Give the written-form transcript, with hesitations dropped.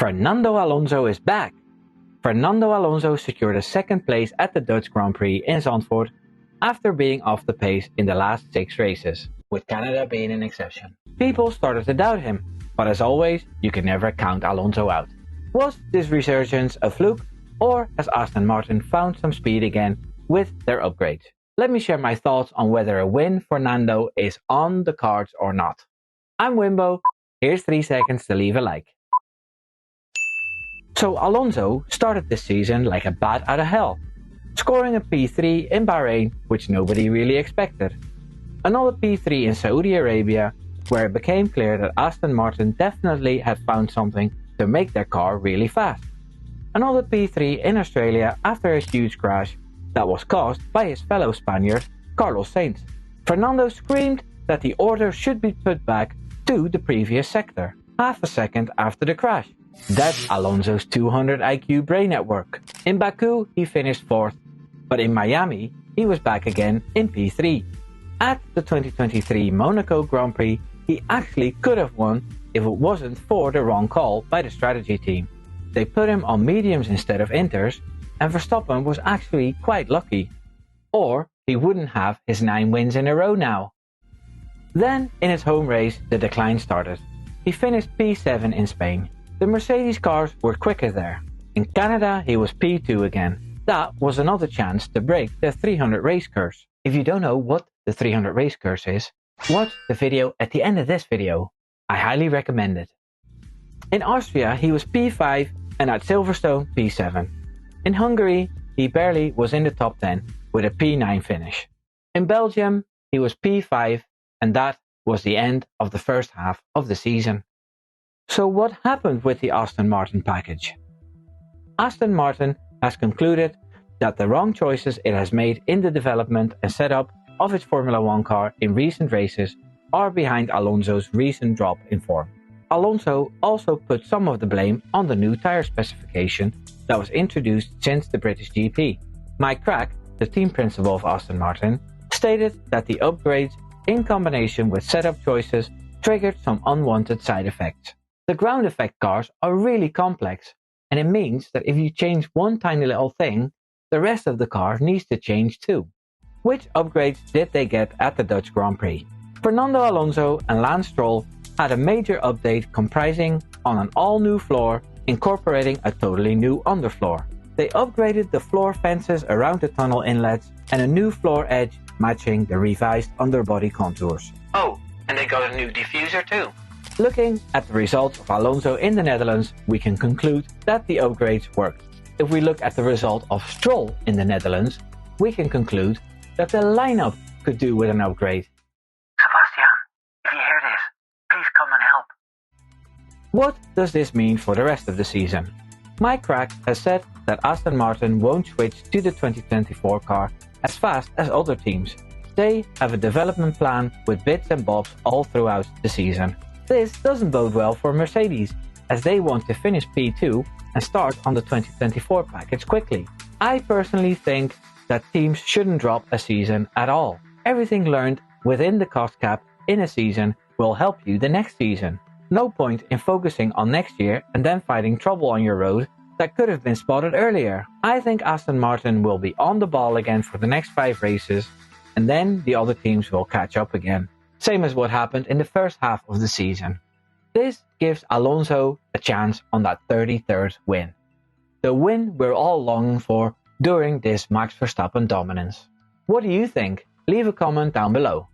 Fernando Alonso is back! Fernando Alonso secured a second place at the Duch Grand Prix in Zandvoort after being off the pace in the last 6 races, with Canada being an exception. People started to doubt him, but as always, you can never count Alonso out. Was this resurgence a fluke, or has Aston Martin found some speed again with their upgrades? Let me share my thoughts on whether a win for Nando is on the cards or not. I'm Wimbo, here's 3 seconds to leave a like. So Alonso started this season like a bat out of hell, scoring a P3 in Bahrain, which nobody really expected. Another P3 in Saudi Arabia, where it became clear that Aston Martin definitely had found something to make their car really fast. Another P3 in Australia after a huge crash that was caused by his fellow Spaniard, Carlos Sainz. Fernando screamed that the order should be put back to the previous sector, half a second after the crash. That's Alonso's 200 IQ brain at work. In Baku, he finished 4th, but in Miami, he was back again in P3. At the 2023 Monaco Grand Prix, he actually could have won if it wasn't for the wrong call by the strategy team. They put him on mediums instead of inters, and Verstappen was actually quite lucky. Or he wouldn't have his 9 wins in a row now. Then, in his home race, the decline started. He finished P7 in Spain. The Mercedes cars were quicker there. In Canada, he was P2 again. That was another chance to break the 300 race curse. If you don't know what the 300 race curse is, watch the video at the end of this video. I highly recommend it. In Austria, he was P5 and at Silverstone, P7. In Hungary, he barely was in the top 10 with a P9 finish. In Belgium, he was P5 and that was the end of the first half of the season. So what happened with the Aston Martin package? Aston Martin has concluded that the wrong choices it has made in the development and setup of its Formula 1 car in recent races are behind Alonso's recent drop in form. Alonso also put some of the blame on the new tyre specification that was introduced since the British GP. Mike Crack, the team principal of Aston Martin, stated that the upgrades in combination with setup choices triggered some unwanted side effects. The ground effect cars are really complex, and it means that if you change one tiny little thing, the rest of the car needs to change too. Which upgrades did they get at the Dutch Grand Prix? Fernando Alonso and Lance Stroll had a major update comprising on an all-new floor incorporating a totally new underfloor. They upgraded the floor fences around the tunnel inlets and a new floor edge matching the revised underbody contours. Oh, and they got a new diffuser too. Looking at the results of Alonso in the Netherlands, we can conclude that the upgrades worked. If we look at the result of Stroll in the Netherlands, we can conclude that the lineup could do with an upgrade. Sebastian, if you hear this, please come and help. What does this mean for the rest of the season? Mike Crack has said that Aston Martin won't switch to the 2024 car as fast as other teams. They have a development plan with bits and bobs all throughout the season. This doesn't bode well for Mercedes, as they want to finish P2 and start on the 2024 package quickly. I personally think that teams shouldn't drop a season at all. Everything learned within the cost cap in a season will help you the next season. No point in focusing on next year and then fighting trouble on your road that could have been spotted earlier. I think Aston Martin will be on the ball again for the next 5 races, and then the other teams will catch up again. Same as what happened in the first half of the season. This gives Alonso a chance on that 33rd win. The win we're all longing for during this Max Verstappen dominance. What do you think? Leave a comment down below.